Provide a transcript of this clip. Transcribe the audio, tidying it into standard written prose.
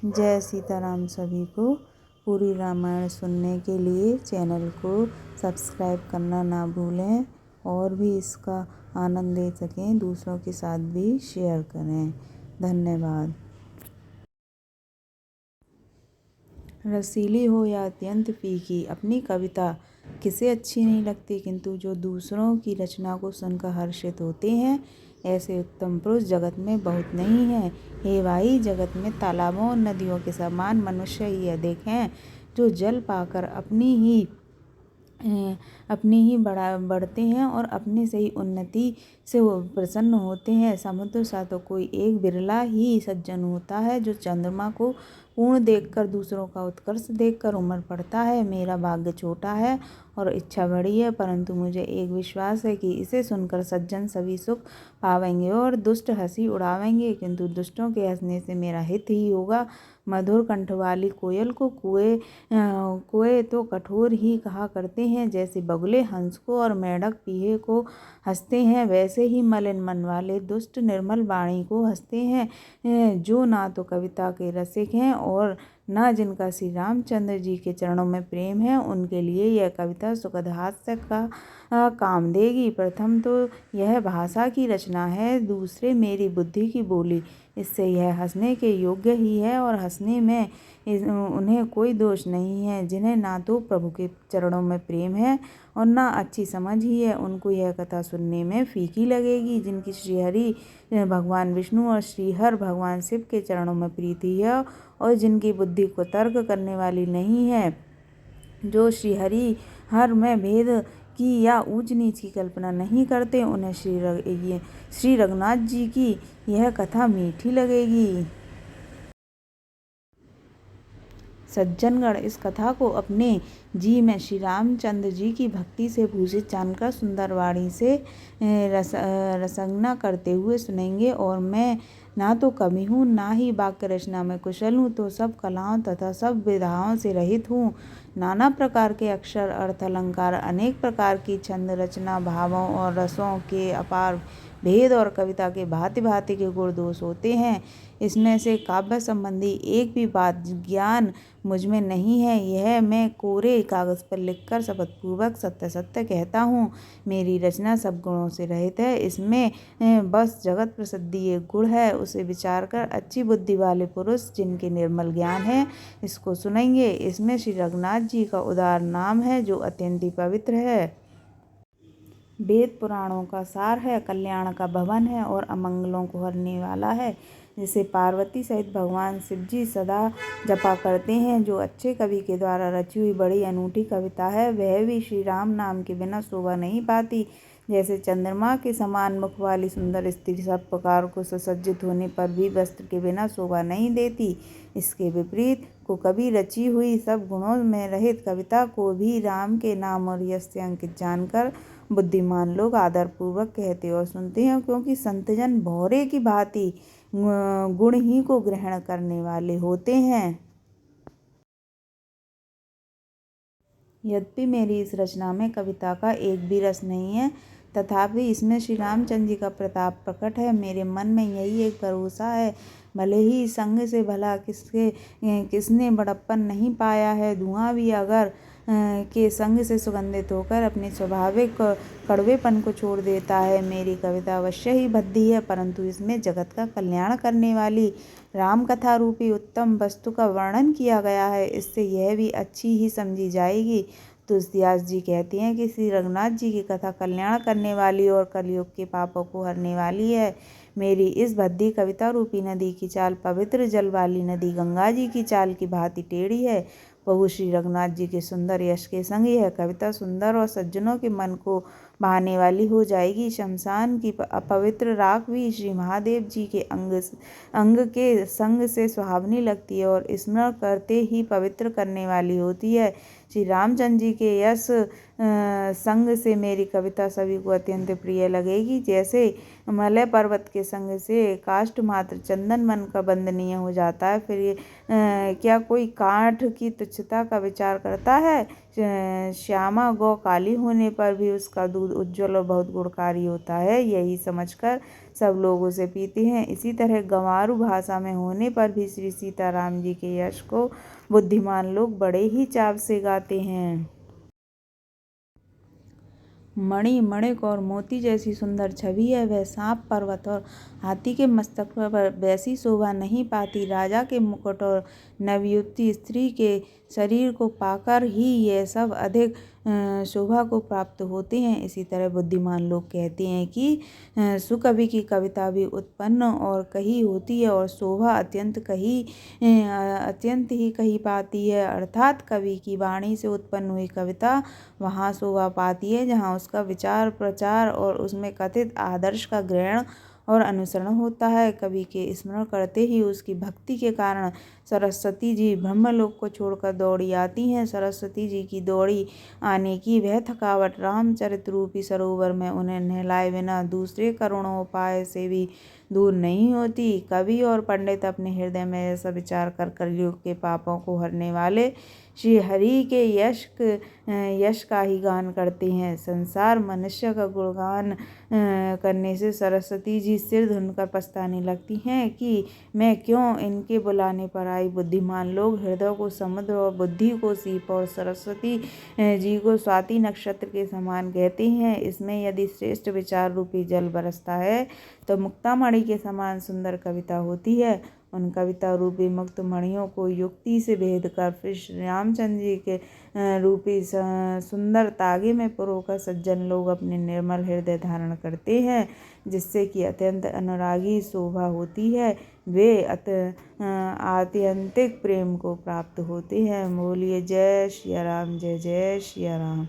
जय सीताराम सभी को। पूरी रामायण सुनने के लिए चैनल को सब्सक्राइब करना ना भूलें और भी इसका आनंद ले सकें, दूसरों के साथ भी शेयर करें। धन्यवाद। रसीली हो या अत्यंत फीकी, अपनी कविता किसे अच्छी नहीं लगती, किंतु जो दूसरों की रचना को सुनकर हर्षित होते हैं, ऐसे उत्तम पुरुष जगत में बहुत नहीं है। हे भाई, जगत में तालाबों और नदियों के समान मनुष्य ही अधिक हैं, जो जल पाकर अपनी ही बढ़ते हैं और अपने से ही उन्नति से वो प्रसन्न होते हैं। समुद्र सा तो कोई एक बिरला ही सज्जन होता है, जो चंद्रमा को पूर्ण देखकर दूसरों का उत्कर्ष देखकर उमड़ पड़ता है। मेरा भाग्य छोटा है और इच्छा बड़ी है, परंतु मुझे एक विश्वास है कि इसे सुनकर सज्जन सभी सुख पावेंगे और दुष्ट हंसी उड़ावेंगे, किंतु दुष्टों के हंसने से मेरा हित ही होगा। मधुर कंठ वाली कोयल को कोए तो कठोर ही कहा करते हैं, जैसे बगुले हंस को और मेढक पीहे को हंसते हैं, वैसे ही मलिन मन वाले दुष्ट निर्मल वाणी को हंसते हैं। जो ना तो कविता के रसिक हैं और न जिनका श्री रामचंद्र जी के चरणों में प्रेम है, उनके लिए यह कविता सुखद हास्य का काम देगी। प्रथम तो यह भाषा की रचना है, दूसरे मेरी बुद्धि की बोली, इससे यह हंसने के योग्य ही है और हंसने में उन्हें कोई दोष नहीं है। जिन्हें ना तो प्रभु के चरणों में प्रेम है और ना अच्छी समझ ही है, उनको यह कथा सुनने में फीकी लगेगी। जिनकी श्रीहरि भगवान विष्णु और श्रीहर भगवान शिव के चरणों में प्रीति है और जिनकी बुद्धि को तर्क करने वाली नहीं है, जो श्रीहरि हर में भेद की या ऊंच नीच की कल्पना नहीं करते, उन्हें श्री रघुनाथ जी की यह कथा मीठी लगेगी। सज्जनगण इस कथा को अपने जी में श्री रामचंद्र जी की भक्ति से भूषित जानकर सुंदर वाणी से रसंगना करते हुए सुनेंगे। और मैं ना तो कवि हूँ, ना ही वाक्य रचना में कुशल हूँ, तो सब कलाओं तथा सब विधाओं से रहित हूँ। नाना प्रकार के अक्षर, अर्थ, अलंकार, अनेक प्रकार की छंद रचना, भावों और रसों के अपार भेद और कविता के भांति भांति के गुण दोष होते हैं। इसमें से काव्य संबंधी एक भी बात ज्ञान मुझ में नहीं है, यह मैं कोरे कागज पर लिखकर शपथपूर्वक सत्य सत्य कहता हूँ। मेरी रचना सब गुणों से रहित है, इसमें बस जगत प्रसिद्धि एक गुण है, उसे विचार कर अच्छी बुद्धि वाले पुरुष जिनके निर्मल ज्ञान है, इसको सुनेंगे। इसमें श्री रघुनाथ जी का उदार नाम है, जो अत्यंत ही पवित्र है, वेद पुराणों का सार है, कल्याण का भवन है और अमंगलों को हरने वाला है, जिसे पार्वती सहित भगवान शिव जी सदा जपा करते हैं। जो अच्छे कवि के द्वारा रची हुई बड़ी अनूठी कविता है, वह भी श्री राम नाम के बिना शोभा नहीं पाती। जैसे चंद्रमा के समान मुख वाली सुंदर स्त्री सब प्रकार को सुसज्जित होने पर भी वस्त्र के बिना शोभा नहीं देती, इसके विपरीत को कभी रची हुई सब गुणों में रहित कविता को भी राम के नाम और यश से अंकित जानकर बुद्धिमान लोग आदरपूर्वक कहते और सुनते हैं, क्योंकि संतजन भौरे की भांति गुण ही को ग्रहण करने वाले होते हैं। यद्यपि मेरी इस रचना में कविता का एक भी रस नहीं है, तथापि इसमें श्री रामचंद्र जी का प्रताप प्रकट है। मेरे मन में यही एक भरोसा है, भले ही संग से भला किसने बड़प्पन नहीं पाया है। धुआं भी अगर के संग से सुगंधित होकर अपने स्वाभाविक कड़वेपन को छोड़ देता है। मेरी कविता अवश्य ही भद्दी है, परंतु इसमें जगत का कल्याण करने वाली राम कथा रूपी उत्तम वस्तु का वर्णन किया गया है, इससे यह भी अच्छी ही समझी जाएगी। तुलसीदास जी कहते हैं कि श्री रघुनाथ जी की कथा कल्याण करने वाली और कलयुग के पापों को हरने वाली है। मेरी इस भद्दी कविता रूपी नदी की चाल पवित्र जल वाली नदी गंगा जी की चाल की भांति टेढ़ी है। प्रभु श्री रघुनाथ जी के सुंदर यश के संग यह कविता सुंदर और सज्जनों के मन को भाने वाली हो जाएगी। शमशान की अपवित्र राख भी श्री महादेव जी के अंग के संग से सुहावनी लगती है और स्मरण करते ही पवित्र करने वाली होती है। श्री रामचंद्र जी के यश संग से मेरी कविता सभी को अत्यंत प्रिय लगेगी। जैसे मलय पर्वत के संग से काष्ठ मात्र चंदन मन का बंदनीय हो जाता है, फिर क्या कोई काठ की तुच्छता का विचार करता है। श्यामा गौ काली होने पर भी उसका दूध उज्ज्वल और बहुत गुणकारी होता है, यही समझकर सब लोग उसे पीते हैं। इसी तरह गंवारू भाषा में होने पर भी श्री सीताराम जी के यश को बुद्धिमान लोग बड़े ही चाव से गाते हैं। मणि, मणिक और मोती जैसी सुंदर छवि है वह सांप, पर्वत और हाथी के मस्तक पर वैसी शोभा नहीं पाती। राजा के मुकुट और नवयुवती स्त्री के शरीर को पाकर ही ये सब अधिक शोभा को प्राप्त होते हैं। इसी तरह बुद्धिमान लोग कहते हैं कि सुकवि की कविता भी उत्पन्न और कही होती है और शोभा अत्यंत ही कही पाती है। अर्थात कवि की वाणी से उत्पन्न हुई कविता वहाँ शोभा पाती है जहाँ उसका विचार प्रचार और उसमें कथित आदर्श का ग्रहण और अनुसरण होता है। कवि के स्मरण करते ही उसकी भक्ति के कारण सरस्वती जी ब्रह्मलोक को छोड़कर दौड़ी आती हैं। सरस्वती जी की दौड़ी आने की वह थकावट रामचरित रूपी सरोवर में उन्हें नहलाए बिना दूसरे करोड़ों उपाय से भी दूर नहीं होती। कवि और पंडित अपने हृदय में ऐसा विचार कर कलयुग के पापों को हरने वाले श्री हरि के यश का ही गान करते हैं। संसार मनुष्य का गुणगान करने से सरस्वती जी सिर धुनकर पछताने लगती हैं कि मैं क्यों इनके बुलाने पर आई। बुद्धिमान लोग हृदय को समुद्र और बुद्धि को सीप और सरस्वती जी को स्वाति नक्षत्र के समान कहते हैं। इसमें यदि श्रेष्ठ विचार रूपी जल बरसता है तो मुक्तामणि के समान सुंदर कविता होती है। उन कविता रूपी मुक्त मणियों को युक्ति से भेद कर फिर श्री रामचंद्र जी के रूपी सुंदर तागे में पुरोकर सज्जन लोग अपने निर्मल हृदय धारण करते हैं, जिससे कि अत्यंत अनुरागी शोभा होती है। वे आत्यंतिक प्रेम को प्राप्त होते हैं। बोलिए जय श्री राम, जय जय श्री राम।